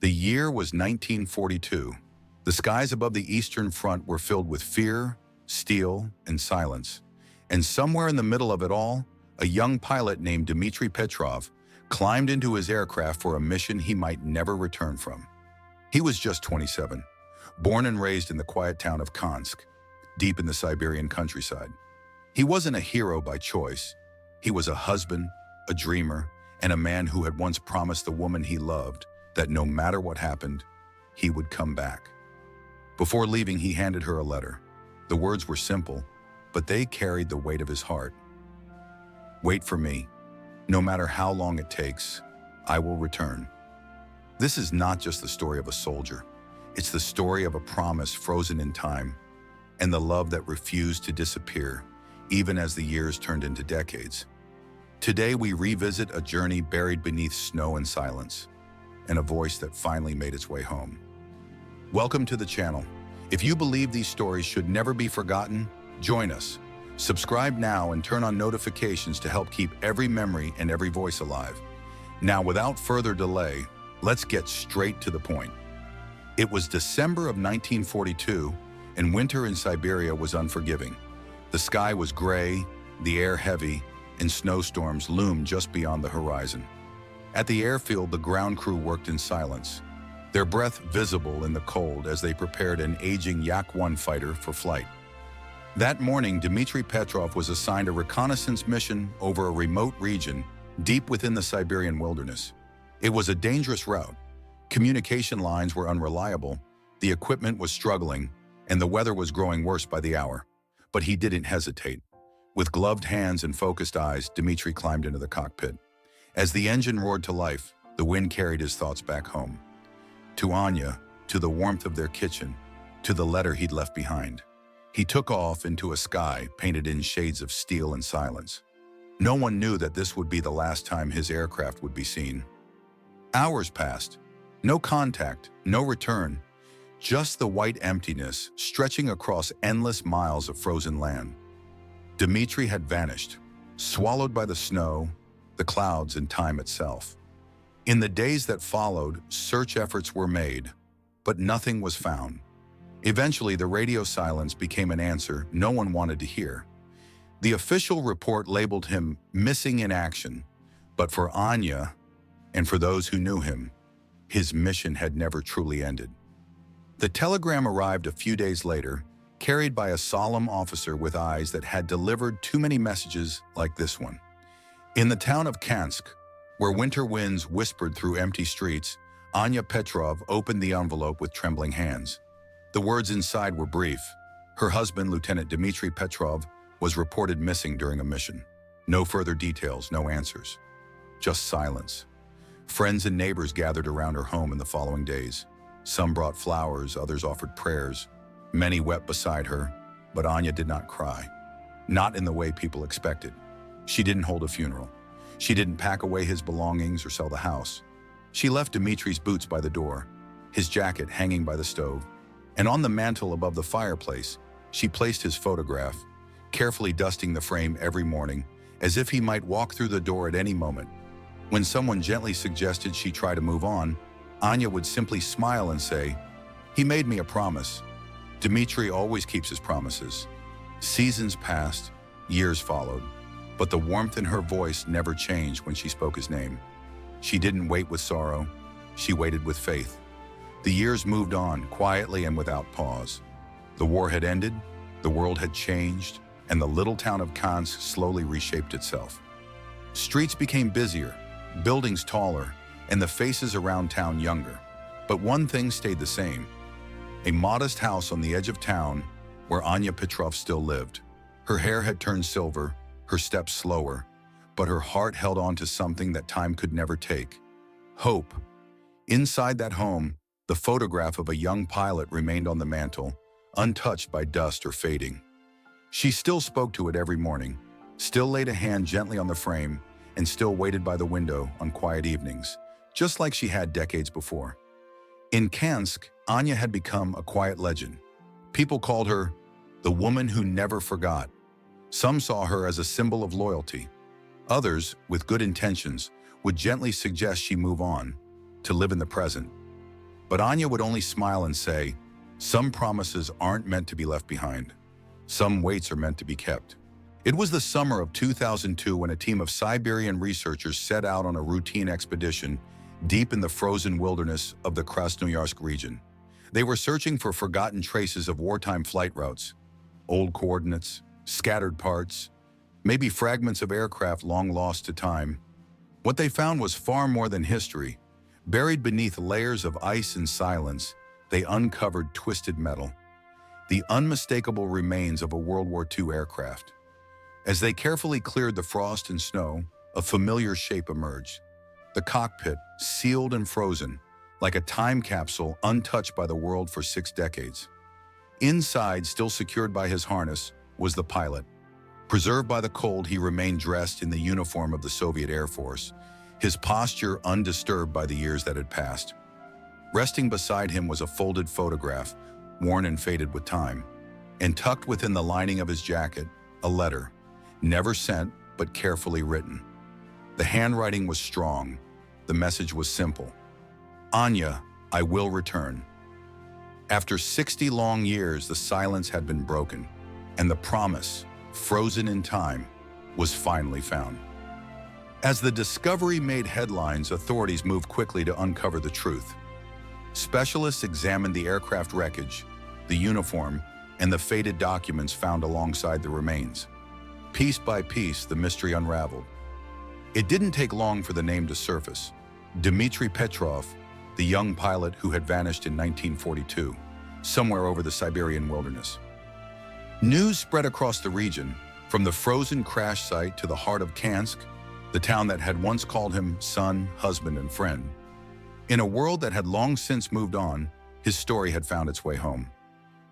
The year was 1942. The skies above the Eastern Front were filled with fear, steel, and silence. And somewhere in the middle of it all, a young pilot named Dmitry Petrov climbed into his aircraft for a mission he might never return from. He was just 27, born and raised in the quiet town of Kansk, deep in the Siberian countryside. He wasn't a hero by choice. He was a husband, a dreamer, and a man who had once promised the woman he loved that no matter what happened, he would come back. Before leaving, he handed her a letter. The words were simple, but they carried the weight of his heart. "Wait for me. No matter how long it takes, I will return." This is not just the story of a soldier. It's the story of a promise frozen in time and the love that refused to disappear, even as the years turned into decades. Today, we revisit a journey buried beneath snow and silence, and a voice that finally made its way home. Welcome to the channel. If you believe these stories should never be forgotten, join us. Subscribe now and turn on notifications to help keep every memory and every voice alive. Now, without further delay, let's get straight to the point. It was December of 1942, and winter in Siberia was unforgiving. The sky was gray, the air heavy, and snowstorms loomed just beyond the horizon. At the airfield, the ground crew worked in silence, their breath visible in the cold as they prepared an aging Yak-1 fighter for flight. That morning, Dmitry Petrov was assigned a reconnaissance mission over a remote region deep within the Siberian wilderness. It was a dangerous route. Communication lines were unreliable, the equipment was struggling, and the weather was growing worse by the hour. But he didn't hesitate. With gloved hands and focused eyes, Dmitry climbed into the cockpit. As the engine roared to life, the wind carried his thoughts back home. To Anya, to the warmth of their kitchen, to the letter he'd left behind. He took off into a sky painted in shades of steel and silence. No one knew that this would be the last time his aircraft would be seen. Hours passed. No contact, no return. Just the white emptiness stretching across endless miles of frozen land. Dmitry had vanished, swallowed by the snow, the clouds, and time itself. In the days that followed, search efforts were made, but nothing was found. Eventually, the radio silence became an answer no one wanted to hear. The official report labeled him missing in action, but for Anya, and for those who knew him, his mission had never truly ended. The telegram arrived a few days later, carried by a solemn officer with eyes that had delivered too many messages like this one. In the town of Kansk, where winter winds whispered through empty streets, Anya Petrov opened the envelope with trembling hands. The words inside were brief. Her husband, Lieutenant Dmitry Petrov, was reported missing during a mission. No further details, no answers. Just silence. Friends and neighbors gathered around her home in the following days. Some brought flowers, others offered prayers. Many wept beside her, but Anya did not cry. Not in the way people expected. She didn't hold a funeral. She didn't pack away his belongings or sell the house. She left Dmitry's boots by the door, his jacket hanging by the stove, and on the mantel above the fireplace, she placed his photograph, carefully dusting the frame every morning, as if he might walk through the door at any moment. When someone gently suggested she try to move on, Anya would simply smile and say, "He made me a promise." Dmitry always keeps his promises. Seasons passed, years followed, but the warmth in her voice never changed when she spoke his name. She didn't wait with sorrow, she waited with faith. The years moved on, quietly and without pause. The war had ended, the world had changed, and the little town of Kansk slowly reshaped itself. Streets became busier, buildings taller, and the faces around town younger. But one thing stayed the same. A modest house on the edge of town where Anya Petrov still lived. Her hair had turned silver, her steps slower, but her heart held on to something that time could never take. Hope. Inside that home, the photograph of a young pilot remained on the mantel, untouched by dust or fading. She still spoke to it every morning, still laid a hand gently on the frame, and still waited by the window on quiet evenings, just like she had decades before. In Kansk, Anya had become a quiet legend. People called her the woman who never forgot. Some saw her as a symbol of loyalty. Others, with good intentions, would gently suggest she move on, to live in the present. But Anya would only smile and say, "Some promises aren't meant to be left behind. Some weights are meant to be kept." It was the summer of 2002 when a team of Siberian researchers set out on a routine expedition deep in the frozen wilderness of the Krasnoyarsk region. They were searching for forgotten traces of wartime flight routes, old coordinates, scattered parts, maybe fragments of aircraft long lost to time. What they found was far more than history. Buried beneath layers of ice and silence, they uncovered twisted metal, the unmistakable remains of a World War II aircraft. As they carefully cleared the frost and snow, a familiar shape emerged. The cockpit, sealed and frozen, like a time capsule untouched by the world for 6 decades. Inside, still secured by his harness, was the pilot. Preserved by the cold, he remained dressed in the uniform of the Soviet Air Force, his posture undisturbed by the years that had passed. Resting beside him was a folded photograph, worn and faded with time. And tucked within the lining of his jacket, a letter, never sent but carefully written. The handwriting was strong. The message was simple. "Anya, I will return." After 60 long years, the silence had been broken, and the promise, frozen in time, was finally found. As the discovery made headlines, authorities moved quickly to uncover the truth. Specialists examined the aircraft wreckage, the uniform, and the faded documents found alongside the remains. Piece by piece, the mystery unraveled. It didn't take long for the name to surface. Dmitry Petrov, the young pilot who had vanished in 1942, somewhere over the Siberian wilderness. News spread across the region, from the frozen crash site to the heart of Kansk, the town that had once called him son, husband, and friend. In a world that had long since moved on, his story had found its way home.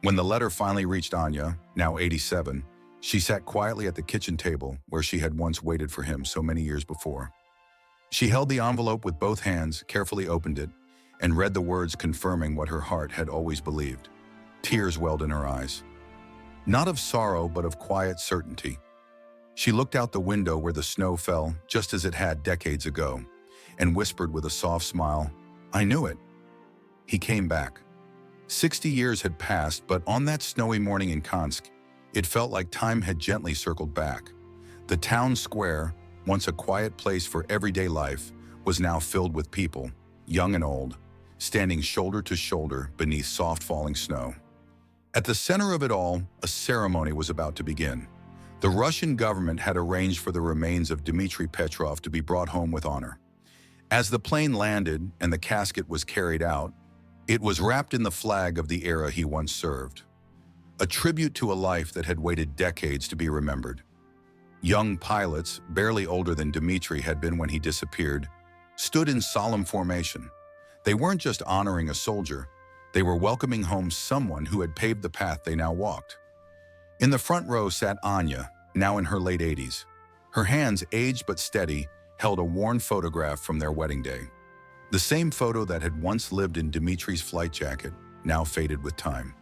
When the letter finally reached Anya, now 87, she sat quietly at the kitchen table where she had once waited for him so many years before. She held the envelope with both hands, carefully opened it, and read the words confirming what her heart had always believed. Tears welled in her eyes. Not of sorrow, but of quiet certainty. She looked out the window where the snow fell, just as it had decades ago, and whispered with a soft smile, "I knew it." He came back. 60 years had passed, but on that snowy morning in Kansk, it felt like time had gently circled back. The town square, once a quiet place for everyday life, was now filled with people, young and old, standing shoulder to shoulder beneath soft falling snow. At the center of it all, a ceremony was about to begin. The Russian government had arranged for the remains of Dmitry Petrov to be brought home with honor. As the plane landed and the casket was carried out, it was wrapped in the flag of the era he once served. A tribute to a life that had waited decades to be remembered. Young pilots, barely older than Dmitry had been when he disappeared, stood in solemn formation. They weren't just honoring a soldier, they were welcoming home someone who had paved the path they now walked. In the front row sat Anya, now in her late 80s. Her hands, aged but steady, held a worn photograph from their wedding day. The same photo that had once lived in Dmitry's flight jacket, now faded with time.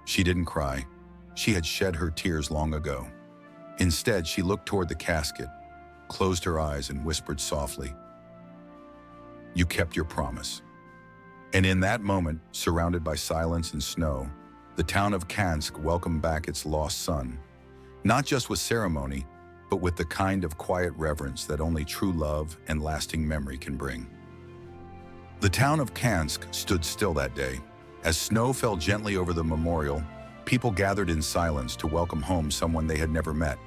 She didn't cry. She had shed her tears long ago. Instead, she looked toward the casket, closed her eyes, and whispered softly, "You kept your promise." And in that moment, surrounded by silence and snow, the town of Kansk welcomed back its lost son, not just with ceremony, but with the kind of quiet reverence that only true love and lasting memory can bring. The town of Kansk stood still that day. As snow fell gently over the memorial, people gathered in silence to welcome home someone they had never met,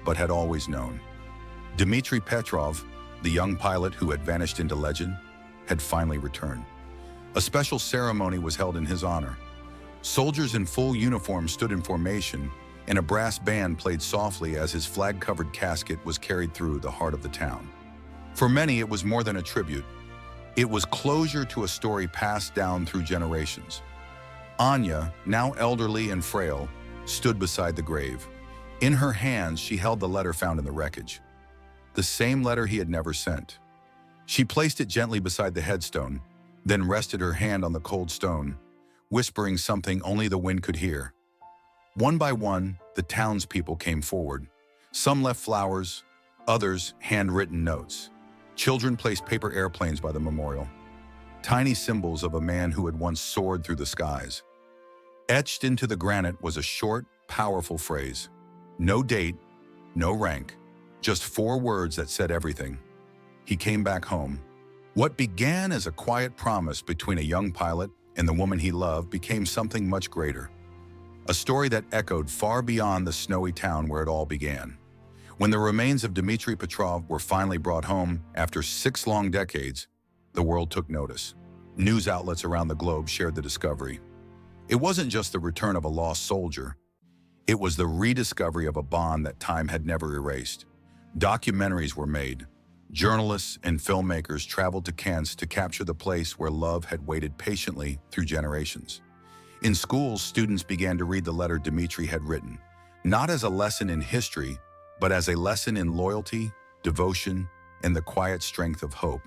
but had always known. Dmitry Petrov, the young pilot who had vanished into legend, had finally returned. A special ceremony was held in his honor. Soldiers in full uniform stood in formation, and a brass band played softly as his flag-covered casket was carried through the heart of the town. For many, it was more than a tribute. It was closure to a story passed down through generations. Anya, now elderly and frail, stood beside the grave. In her hands, she held the letter found in the wreckage. The same letter he had never sent. She placed it gently beside the headstone, then rested her hand on the cold stone, whispering something only the wind could hear. One by one, the townspeople came forward. Some left flowers, others handwritten notes. Children placed paper airplanes by the memorial. tiny symbols of a man who had once soared through the skies. Etched into the granite was a short, powerful phrase. No date, no rank, just 4 words that said everything. He came back home. What began as a quiet promise between a young pilot and the woman he loved became something much greater. A story that echoed far beyond the snowy town where it all began. When the remains of Dmitry Petrov were finally brought home after 6 long decades, the world took notice. News outlets around the globe shared the discovery. It wasn't just the return of a lost soldier. It was the rediscovery of a bond that time had never erased. Documentaries were made. Journalists and filmmakers traveled to Kansk to capture the place where love had waited patiently through generations. In schools, students began to read the letter Dmitry had written, not as a lesson in history, but as a lesson in loyalty, devotion, and the quiet strength of hope.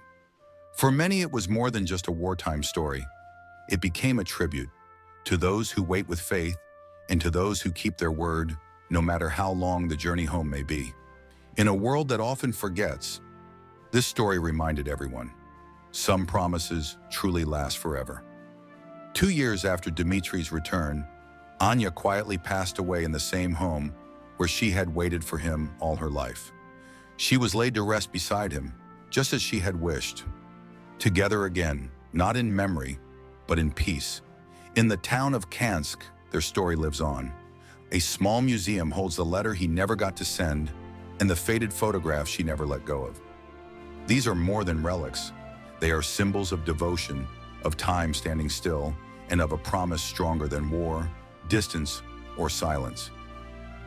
For many, it was more than just a wartime story. It became a tribute to those who wait with faith and to those who keep their word, no matter how long the journey home may be. In a world that often forgets, this story reminded everyone, some promises truly last forever. 2 years after Dmitry's return, Anya quietly passed away in the same home where she had waited for him all her life. She was laid to rest beside him, just as she had wished. Together again, not in memory, but in peace. In the town of Kansk, their story lives on. A small museum holds the letter he never got to send and the faded photographs she never let go of. These are more than relics. They are symbols of devotion, of time standing still, and of a promise stronger than war, distance, or silence.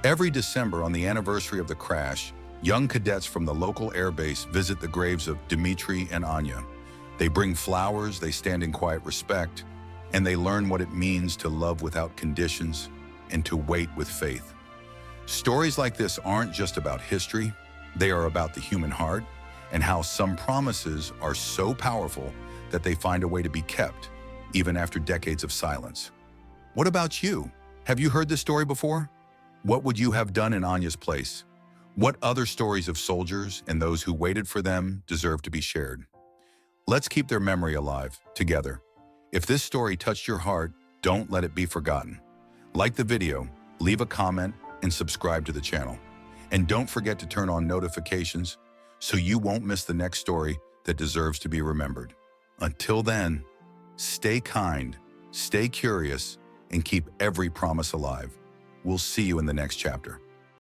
Every December, on the anniversary of the crash, young cadets from the local airbase visit the graves of Dmitry and Anya. They bring flowers, they stand in quiet respect, and they learn what it means to love without conditions and to wait with faith. Stories like this aren't just about history, they are about the human heart and how some promises are so powerful that they find a way to be kept, even after decades of silence. What about you? Have you heard this story before? What would you have done in Anya's place? What other stories of soldiers and those who waited for them deserve to be shared? Let's keep their memory alive, together. If this story touched your heart, don't let it be forgotten. Like the video, leave a comment, and subscribe to the channel. And don't forget to turn on notifications so you won't miss the next story that deserves to be remembered. Until then, stay kind, stay curious, and keep every promise alive. We'll see you in the next chapter.